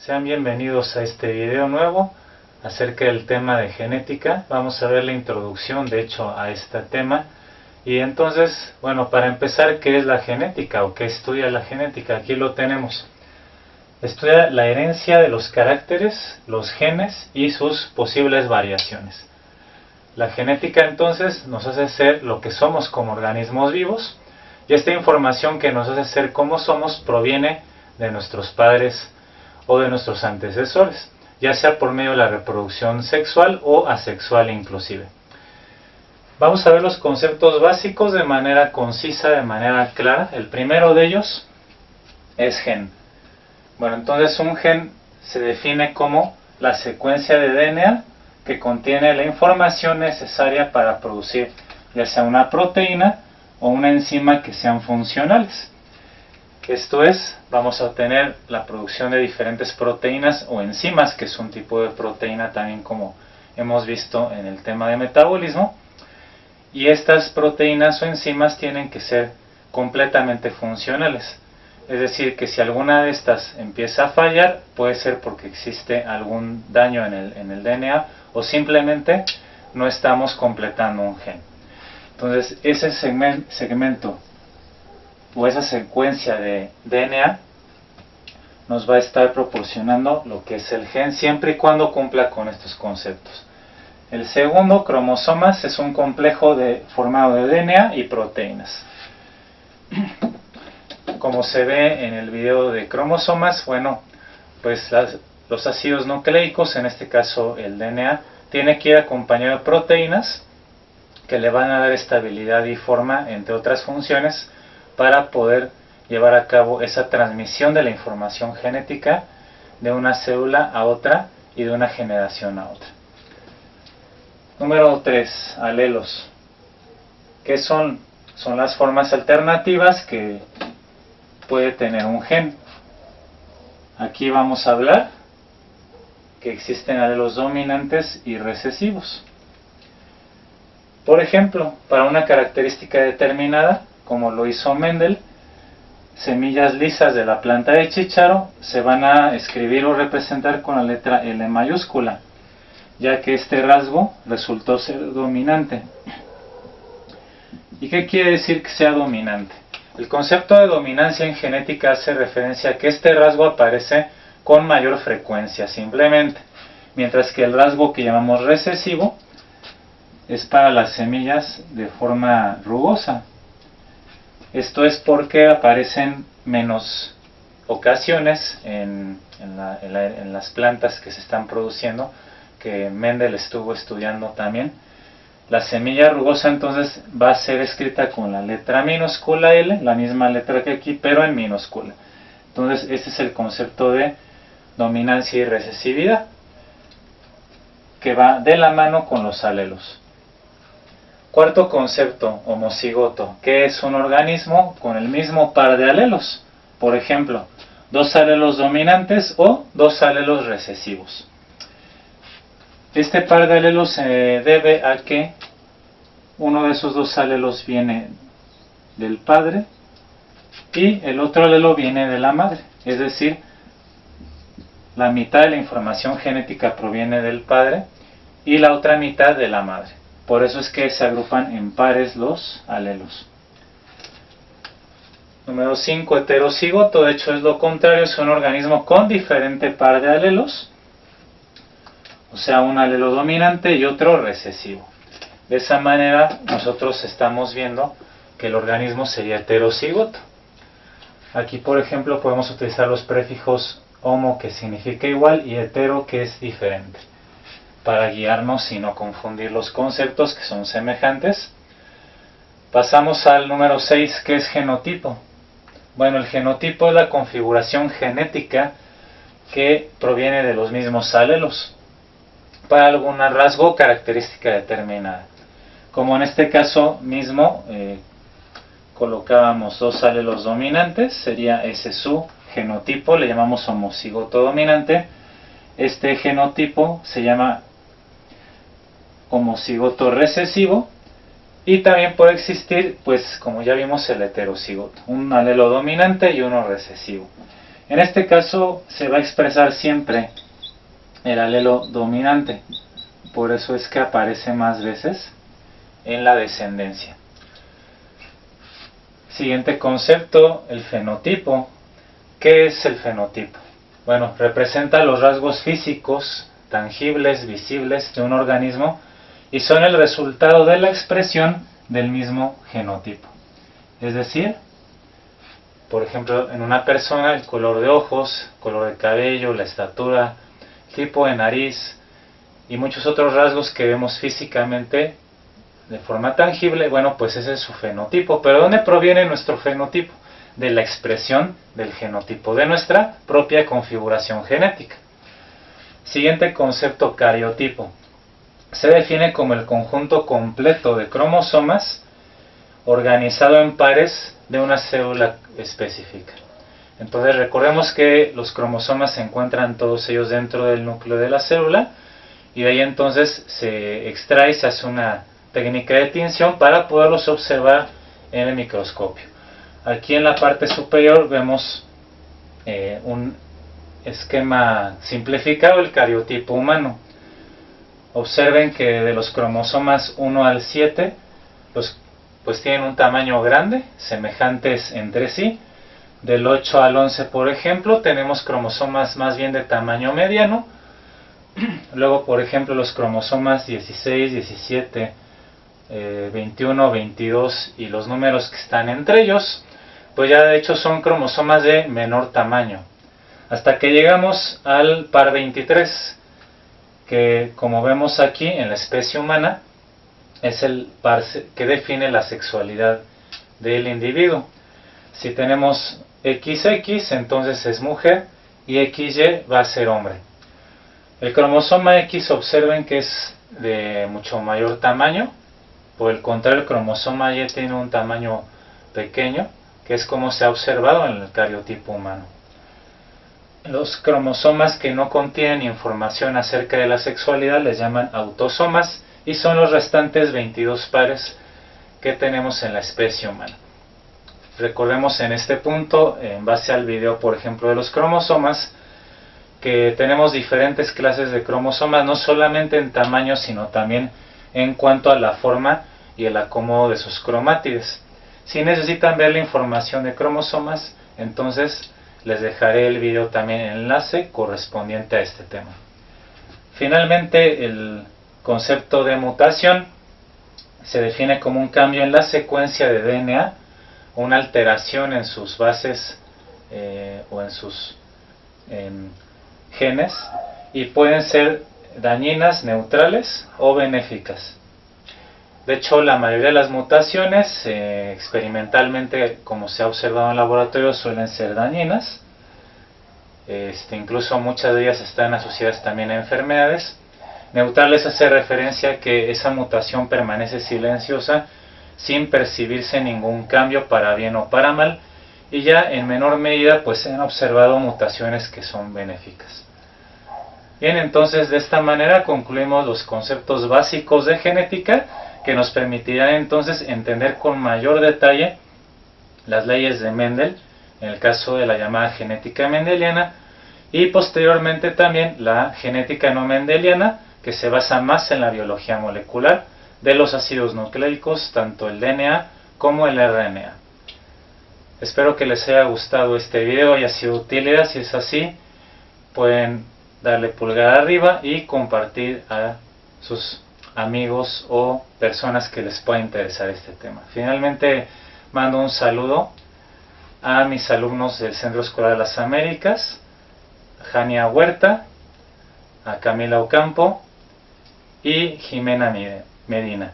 Sean bienvenidos a este video nuevo acerca del tema de genética. Vamos a ver la introducción, de hecho, a este tema. Y entonces, bueno, para empezar, ¿qué es la genética o qué estudia la genética? Aquí lo tenemos. Estudia la herencia de los caracteres, los genes y sus posibles variaciones. La genética entonces nos hace ser lo que somos como organismos vivos, y esta información que nos hace ser como somos proviene de nuestros padres o de nuestros antecesores, ya sea por medio de la reproducción sexual o asexual inclusive. Vamos a ver los conceptos básicos de manera concisa, de manera clara. El primero de ellos es gen. Bueno, entonces un gen se define como la secuencia de DNA que contiene la información necesaria para producir ya sea una proteína o una enzima que sean funcionales. Esto es, vamos a obtener la producción de diferentes proteínas o enzimas, que es un tipo de proteína también como hemos visto en el tema de metabolismo. Y estas proteínas o enzimas tienen que ser completamente funcionales. Es decir, que si alguna de estas empieza a fallar, puede ser porque existe algún daño en el DNA o simplemente no estamos completando un gen. Entonces, ese segmento o esa secuencia de DNA nos va a estar proporcionando lo que es el gen, siempre y cuando cumpla con estos conceptos. El segundo, cromosomas, es un complejo formado de DNA y proteínas. Como se ve en el video de cromosomas, bueno, pues los ácidos nucleicos, en este caso el DNA, tiene que ir acompañado de proteínas que le van a dar estabilidad y forma, entre otras funciones, para poder llevar a cabo esa transmisión de la información genética de una célula a otra y de una generación a otra. Número 3, alelos. ¿Qué son? Son las formas alternativas que puede tener un gen. Aquí vamos a hablar que existen alelos dominantes y recesivos. Por ejemplo, para una característica determinada, como lo hizo Mendel, semillas lisas de la planta de chícharo se van a escribir o representar con la letra L mayúscula, ya que este rasgo resultó ser dominante. ¿Y qué quiere decir que sea dominante? El concepto de dominancia en genética hace referencia a que este rasgo aparece con mayor frecuencia simplemente, mientras que el rasgo que llamamos recesivo es para las semillas de forma rugosa. Esto es porque aparecen menos ocasiones en las plantas que se están produciendo, que Mendel estuvo estudiando también. La semilla rugosa entonces va a ser escrita con la letra minúscula L, la misma letra que aquí, pero en minúscula. Entonces este es el concepto de dominancia y recesividad, que va de la mano con los alelos. Cuarto concepto, homocigoto, que es un organismo con el mismo par de alelos. Por ejemplo, dos alelos dominantes o dos alelos recesivos. Este par de alelos se debe a que uno de esos dos alelos viene del padre y el otro alelo viene de la madre. Es decir, la mitad de la información genética proviene del padre y la otra mitad de la madre. Por eso es que se agrupan en pares los alelos. Número 5, heterocigoto. De hecho es lo contrario, es un organismo con diferente par de alelos. O sea, un alelo dominante y otro recesivo. De esa manera nosotros estamos viendo que el organismo sería heterocigoto. Aquí, por ejemplo, podemos utilizar los prefijos homo, que significa igual, y hetero, que es diferente, para guiarnos y no confundir los conceptos que son semejantes. Pasamos al número 6, que es genotipo. Bueno, el genotipo es la configuración genética que proviene de los mismos alelos para algún rasgo o característica determinada. Como en este caso mismo colocábamos dos alelos dominantes, sería ese su genotipo, le llamamos homocigoto dominante. Este genotipo se llama homocigoto recesivo, y también puede existir, pues como ya vimos, el heterocigoto, un alelo dominante y uno recesivo. En este caso se va a expresar siempre el alelo dominante, por eso es que aparece más veces en la descendencia. Siguiente concepto, el fenotipo. ¿Qué es el fenotipo? Bueno, representa los rasgos físicos, tangibles, visibles de un organismo y son el resultado de la expresión del mismo genotipo. Es decir, por ejemplo, en una persona el color de ojos, color de cabello, la estatura, tipo de nariz y muchos otros rasgos que vemos físicamente de forma tangible, bueno, pues ese es su fenotipo. ¿Pero de dónde proviene nuestro fenotipo? De la expresión del genotipo, de nuestra propia configuración genética. Siguiente concepto, cariotipo. Se define como el conjunto completo de cromosomas organizado en pares de una célula específica. Entonces recordemos que los cromosomas se encuentran todos ellos dentro del núcleo de la célula y de ahí entonces se extrae y se hace una técnica de tinción para poderlos observar en el microscopio. Aquí en la parte superior vemos un esquema simplificado del cariotipo humano. Observen que de los cromosomas 1 al 7 pues tienen un tamaño grande, semejantes entre sí. Del 8 al 11, por ejemplo, tenemos cromosomas más bien de tamaño mediano. Luego, por ejemplo, los cromosomas 16, 17, 21, 22 y los números que están entre ellos, pues ya de hecho son cromosomas de menor tamaño. Hasta que llegamos al par 23, que como vemos aquí en la especie humana, es el par que define la sexualidad del individuo. Si tenemos XX, entonces es mujer, y XY va a ser hombre. El cromosoma X, observen que es de mucho mayor tamaño. Por el contrario, el cromosoma Y tiene un tamaño pequeño, que es como se ha observado en el cariotipo humano. Los cromosomas que no contienen información acerca de la sexualidad les llaman autosomas y son los restantes 22 pares que tenemos en la especie humana. Recordemos en este punto, en base al video por ejemplo de los cromosomas, que tenemos diferentes clases de cromosomas, no solamente en tamaño sino también en cuanto a la forma y el acomodo de sus cromátides. Si necesitan ver la información de cromosomas, entonces les dejaré el video también en enlace correspondiente a este tema. Finalmente, el concepto de mutación se define como un cambio en la secuencia de DNA, una alteración en sus bases o en sus genes, y pueden ser dañinas, neutrales o benéficas. De hecho, la mayoría de las mutaciones, experimentalmente, como se ha observado en laboratorio, suelen ser dañinas. Incluso muchas de ellas están asociadas también a enfermedades. Neutrales hace referencia a que esa mutación permanece silenciosa sin percibirse ningún cambio para bien o para mal, y ya en menor medida pues se han observado mutaciones que son benéficas. Bien, entonces de esta manera concluimos los conceptos básicos de genética que nos permitirán entonces entender con mayor detalle las leyes de Mendel, en el caso de la llamada genética mendeliana, y posteriormente también la genética no mendeliana, que se basa más en la biología molecular de los ácidos nucleicos, tanto el DNA como el RNA. Espero que les haya gustado este video, haya sido de utilidad. Si es así, pueden darle pulgar arriba y compartir a sus amigos o personas que les pueda interesar este tema. Finalmente, mando un saludo a mis alumnos del Centro Escolar de las Américas, a Jania Huerta, a Camila Ocampo y Jimena Medina.